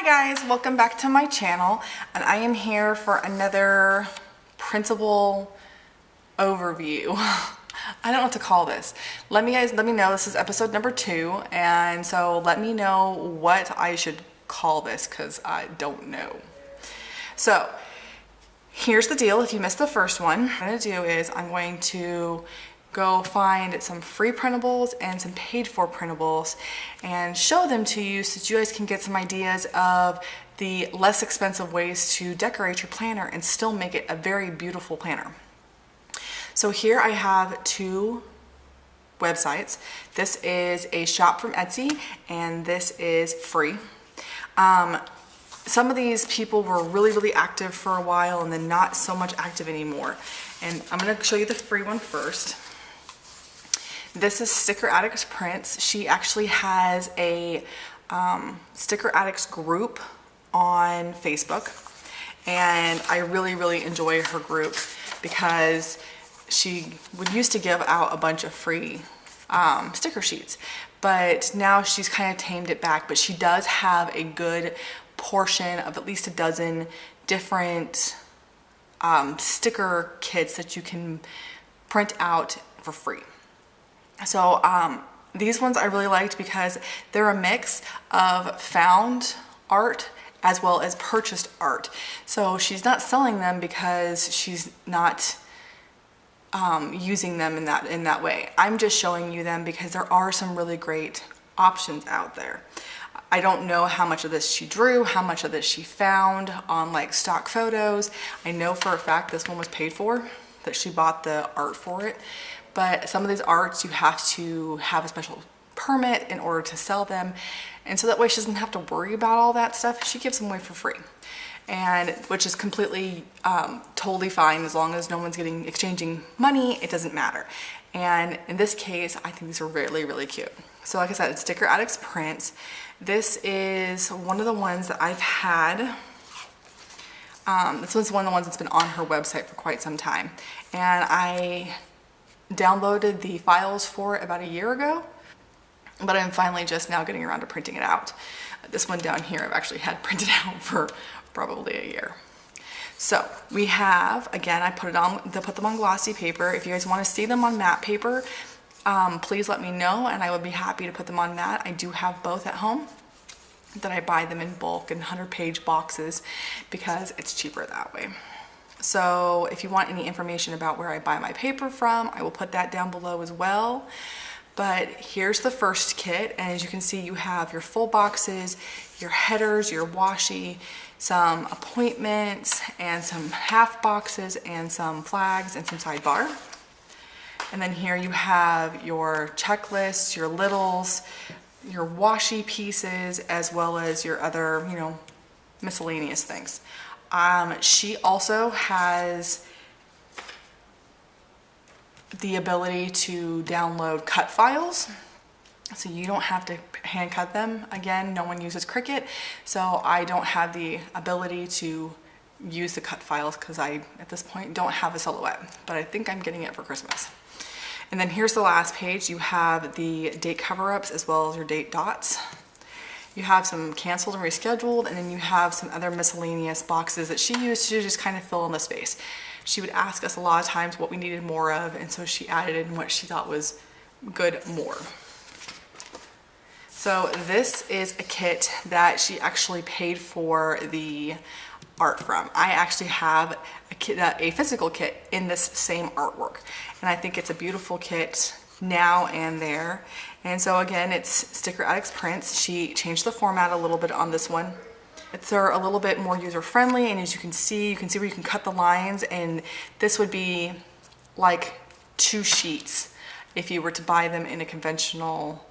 Hi guys, welcome back to my channel, and I am here for another printable overview. I don't know what to call this. Let me know. This is episode number 2, and so let me know what I should call this because I don't know. So here's the deal. If you missed the first one, what I'm going to do is I'm going to go find some free printables and some paid for printables and show them to you so that you guys can get some ideas of the less expensive ways to decorate your planner and still make it a very beautiful planner. So here I have 2 websites. This is a shop from Etsy and this is free. Some of these people were really active for a while and then not so much active anymore. And I'm going to show you the free one first. This is Sticker Addicts Prints. She actually has a Sticker Addicts group on Facebook, and I really enjoy her group because she used to give out a bunch of free sticker sheets, but now she's kind of tamed it back. But she does have a good portion of at least a dozen different sticker kits that you can print out for free. So these ones I really liked because they're a mix of found art as well as purchased art. So she's not selling them because she's not using them in that way. I'm just showing you them because there are some really great options out there. I don't know how much of this she drew, how much of this she found on like stock photos. I know for a fact this one was paid for, that she bought the art for it. But some of these arts you have to have a special permit in order to sell them. And so that way she doesn't have to worry about all that stuff. She gives them away for free. And which is completely totally fine as long as no one's exchanging money, it doesn't matter. And in this case, I think these are really cute. So like I said, it's Sticker Addicts Prints. This is one of the ones that I've had. This one's one of the ones that's been on her website for quite some time. And I downloaded the files for it about a year ago, but I'm finally just now getting around to printing it out. This one down here I've actually had printed out for probably a year. So we have, again, I put them on glossy paper. If you guys want to see them on matte paper, please let me know and I would be happy to put them on matte. I do have both at home, that I buy them in bulk in 100-page boxes because it's cheaper that way. So if you want any information about where I buy my paper from, I will put that down below as well. But here's the first kit, and as you can see, you have your full boxes, your headers, your washi, some appointments, and some half boxes, and some flags, and some sidebar. And then here you have your checklists, your littles, your washi pieces, as well as your other, miscellaneous things. She also has the ability to download cut files, so you don't have to hand cut them. Again, no one uses Cricut, so I don't have the ability to use the cut files because I, at this point, don't have a silhouette, but I think I'm getting it for Christmas. And then here's the last page. You have the date cover-ups as well as your date dots. You have some canceled and rescheduled, and then you have some other miscellaneous boxes that she used to just kind of fill in the space. She would ask us a lot of times what we needed more of, and so she added in what she thought was good more. So this is a kit that she actually paid for the art from. I actually have a physical kit in this same artwork, and I think it's a beautiful kit now and there. And so again, it's Sticker Addicts Prints. She changed the format a little bit on this one. It's a little bit more user-friendly, and as you can see where you can cut the lines, and this would be like 2 sheets if you were to buy them in a conventional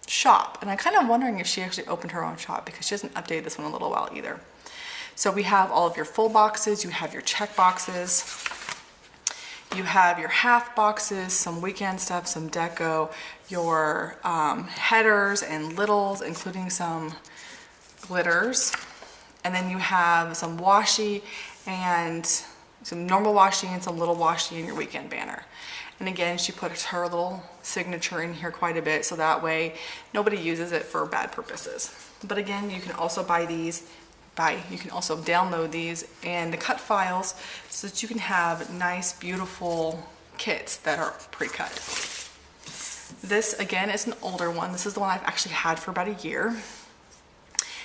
shop. And I'm kind of wondering if she actually opened her own shop because she hasn't updated this one in a little while either. So we have all of your full boxes, you have your check boxes, you have your half boxes, some weekend stuff, some deco, your headers and littles, including some glitters. And then you have some washi and some normal washi and some little washi in your weekend banner. And again, she puts her little signature in here quite a bit, so that way nobody uses it for bad purposes. But again, you can also buy these, you can also download these and the cut files so that you can have nice, beautiful kits that are pre-cut. This again is an older one. This is the one I've actually had for about a year.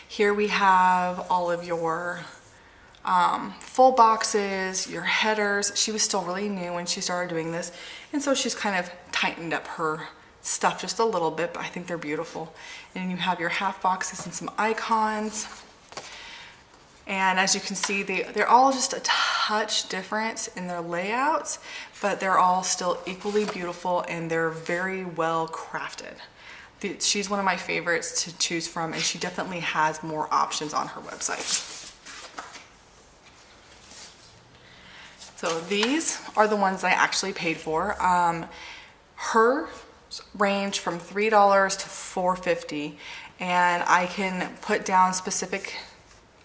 Here we have all of your full boxes, your headers. She was still really new when she started doing this, and so she's kind of tightened up her stuff just a little bit, but I think they're beautiful. And you have your half boxes and some icons. And as you can see, they're all just a touch different in their layouts, but they're all still equally beautiful and they're very well crafted. She's one of my favorites to choose from, and she definitely has more options on her website. So these are the ones I actually paid for. Hers range from $3 to $4.50, and I can put down specific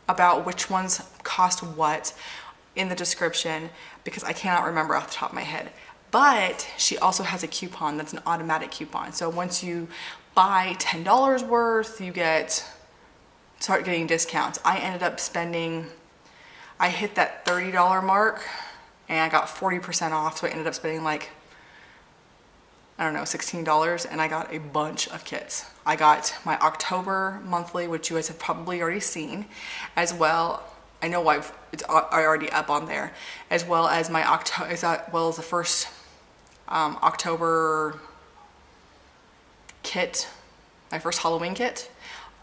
about which ones cost what in the description because I cannot remember off the top of my head. But she also has a coupon that's an automatic coupon. So once you buy $10 worth, you start getting discounts. I ended up I hit that $30 mark and I got 40% off. So I ended up spending like, I don't know, $16, and I got a bunch of kits. I got my October monthly, which you guys have probably already seen, as well. I know it's already up on there, as well as the first October kit. My first Halloween kit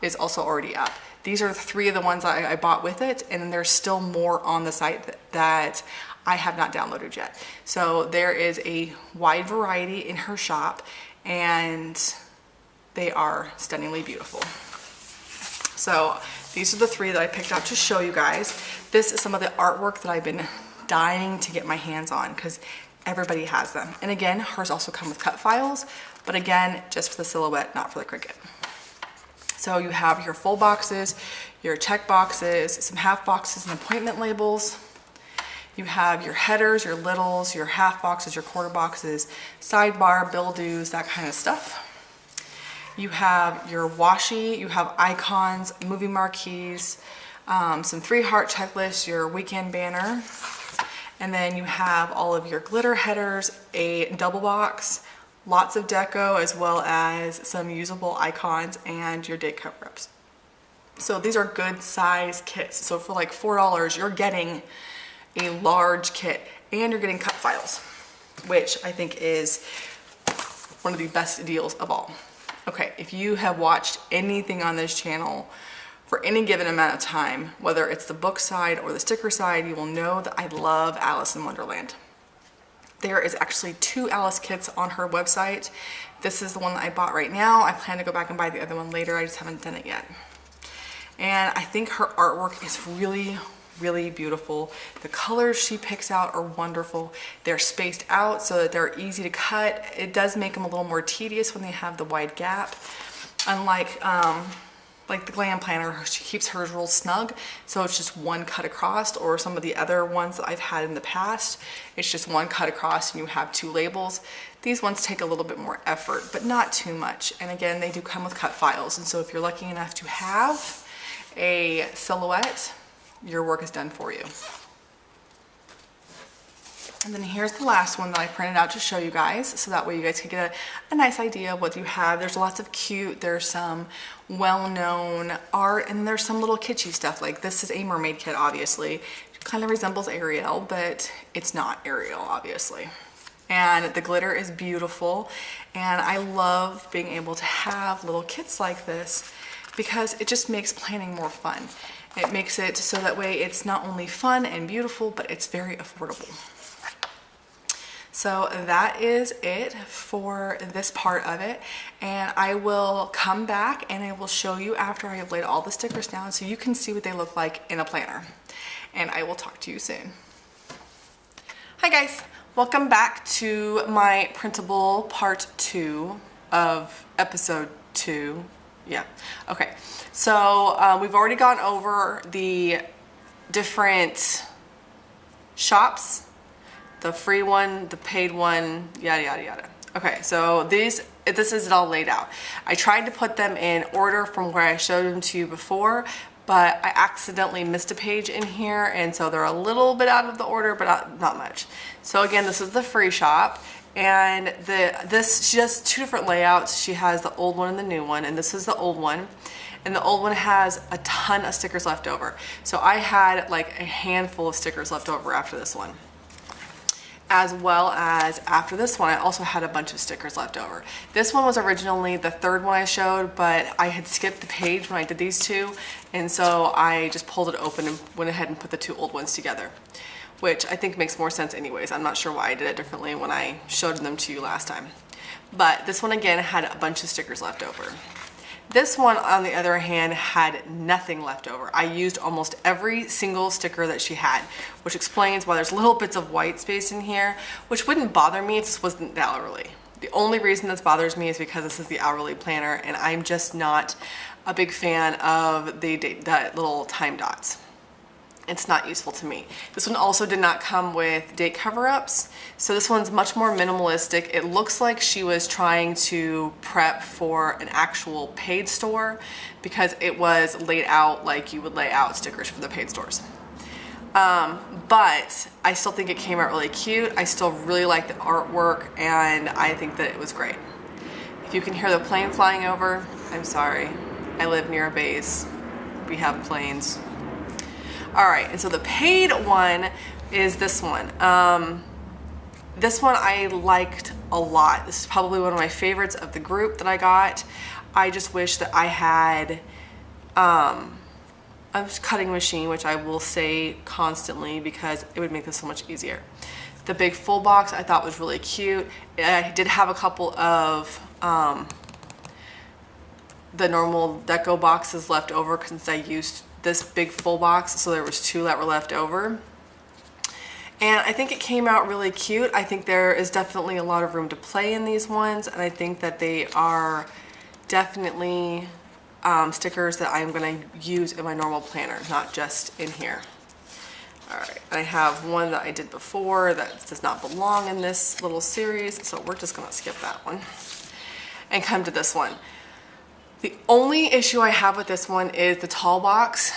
is also already up. These are 3 of the ones I bought with it, and there's still more on the site that I have not downloaded yet. So there is a wide variety in her shop, and they are stunningly beautiful. So these are the 3 that I picked out to show you guys. This is some of the artwork that I've been dying to get my hands on because everybody has them. And again, hers also come with cut files, but again, just for the silhouette, not for the Cricut. So you have your full boxes, your check boxes, some half boxes and appointment labels. You have your headers, your littles, your half boxes, your quarter boxes, sidebar, bill dues, that kind of stuff. You have your washi, you have icons, movie marquees, some 3-heart checklists, your weekend banner, and then you have all of your glitter headers, a double box, lots of deco, as well as some usable icons and your date cover-ups. So these are good size kits. So for like $4, you're getting a large kit and you're getting cut files, which I think is one of the best deals of all. Okay, if you have watched anything on this channel for any given amount of time, whether it's the book side or the sticker side, you will know that I love Alice in Wonderland. There is actually 2 Alice kits on her website. This is the one that I bought right now. I plan to go back and buy the other one later. I just haven't done it yet. And I think her artwork is really, really beautiful. The colors she picks out are wonderful. They're spaced out so that they're easy to cut. It does make them a little more tedious when they have the wide gap. Unlike like the Glam Planner, she keeps hers real snug, so it's just one cut across, or some of the other ones that I've had in the past, it's just one cut across and you have 2 labels. These ones take a little bit more effort, but not too much. And again, they do come with cut files, and so if you're lucky enough to have a silhouette, your work is done for you. And then here's the last one that I printed out to show you guys, so that way you guys can get a nice idea of what you have. There's lots of cute, there's some well-known art, and there's some little kitschy stuff. Like this is a mermaid kit, obviously. It kind of resembles Ariel, but it's not Ariel, obviously. And the glitter is beautiful, and I love being able to have little kits like this because it just makes planning more fun. It makes it so that way it's not only fun and beautiful, but it's very affordable. So that is it for this part of it, and I will come back and I will show you after I have laid all the stickers down so you can see what they look like in a planner, and I will talk to you soon. Hi guys, welcome back to my printable part 2 of episode 2. Yeah, okay, so we've already gone over the different shops the free one, the paid one, yada, yada, yada. Okay, so this is it all laid out. I tried to put them in order from where I showed them to you before, but I accidentally missed a page in here, and so they're a little bit out of the order, but not much. So again, this is the free shop, and she has two different layouts. She has the old one and the new one, and this is the old one. And the old one has a ton of stickers left over. So I had like a handful of stickers left over after this one. As well as after this one, I also had a bunch of stickers left over. This one was originally the third one I showed, but I had skipped the page when I did these two, and so I just pulled it open and went ahead and put the two old ones together, which I think makes more sense anyways. I'm not sure why I did it differently when I showed them to you last time. But this one again had a bunch of stickers left over. This one, on the other hand, had nothing left over. I used almost every single sticker that she had, which explains why there's little bits of white space in here, which wouldn't bother me if this wasn't the hourly. The only reason this bothers me is because this is the hourly planner, and I'm just not a big fan of the little time dots. It's not useful to me. This one also did not come with date cover-ups, so this one's much more minimalistic. It looks like she was trying to prep for an actual paid store because it was laid out like you would lay out stickers for the paid stores. But I still think it came out really cute. I still really like the artwork, and I think that it was great. If you can hear the plane flying over, I'm sorry. I live near a base. We have planes. All right, and so the paid one is this one. This one I liked a lot. This is probably one of my favorites of the group that I got. I just wish that I had a cutting machine, which I will say constantly because it would make this so much easier. The big full box I thought was really cute. I did have a couple of the normal deco boxes left over since I used this big full box, so there was two that were left over. And I think it came out really cute. I think there is definitely a lot of room to play in these ones, and I think that they are definitely stickers that I'm gonna use in my normal planner, not just in here. All right, I have one that I did before that does not belong in this little series, so we're just gonna skip that one and come to this one. The only issue I have with this one is the tall box.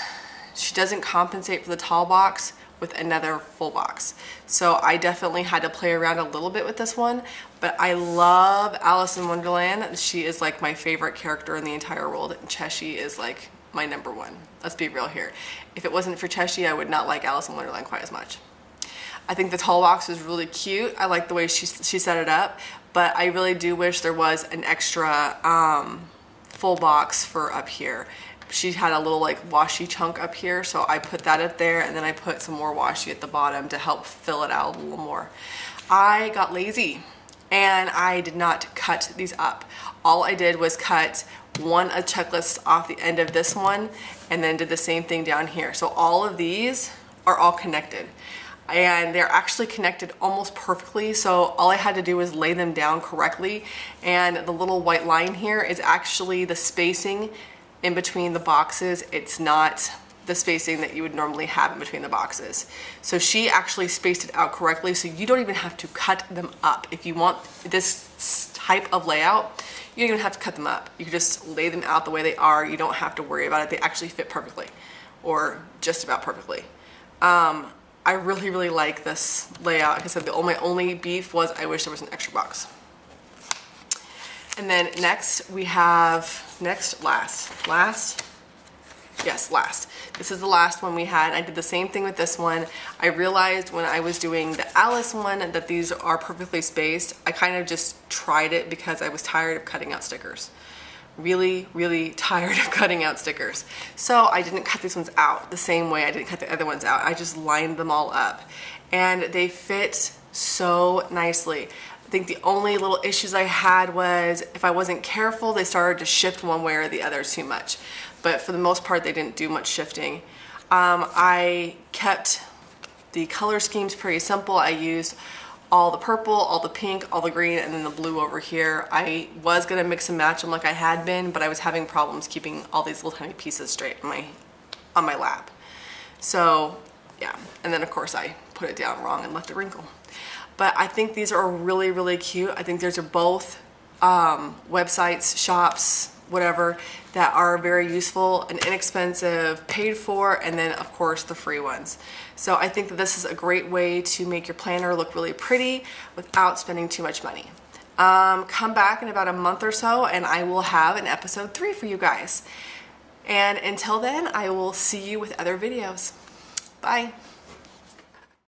She doesn't compensate for the tall box with another full box. So I definitely had to play around a little bit with this one, but I love Alice in Wonderland. She is like my favorite character in the entire world, and Cheshie is like my number one. Let's be real here. If it wasn't for Cheshie, I would not like Alice in Wonderland quite as much. I think the tall box is really cute. I like the way she set it up, but I really do wish there was an extra full box for up here. She had a little like washi chunk up here, so I put that up there, and then I put some more washi at the bottom to help fill it out a little more. I got lazy and I did not cut these up. All I did was cut a checklist off the end of this one and then did the same thing down here. So all of these are all connected, and they're actually connected almost perfectly, so all I had to do was lay them down correctly, and the little white line here is actually the spacing in between the boxes. It's not the spacing that you would normally have in between the boxes. So she actually spaced it out correctly, so you don't even have to cut them up. If you want this type of layout, you don't even have to cut them up. You can just lay them out the way they are. You don't have to worry about it. They actually fit perfectly, or just about perfectly. I really, really like this layout. Like I said, my only beef was I wish there was an extra box. And then next we have, last. This is the last one we had. I did the same thing with this one. I realized when I was doing the Alice one that these are perfectly spaced. I kind of just tried it because I was tired of cutting out stickers. Really, really tired of cutting out stickers. So I didn't cut these ones out the same way I didn't cut the other ones out. I just lined them all up, and they fit so nicely. I think the only little issues I had was if I wasn't careful, they started to shift one way or the other too much. But for the most part, they didn't do much shifting. I kept the color schemes pretty simple. I used all the purple, all the pink, all the green, and then the blue over here. I was gonna mix and match them like I had been, but I was having problems keeping all these little tiny pieces straight on my lap. So yeah, and then of course I put it down wrong and left a wrinkle. but I think these are really, really cute. I think these are both websites, shops, whatever, that are very useful and inexpensive, paid for, and then of course the free ones. So I think that this is a great way to make your planner look really pretty without spending too much money. Come back in about a month or so and I will have an episode 3 for you guys. And until then, I will see you with other videos. Bye.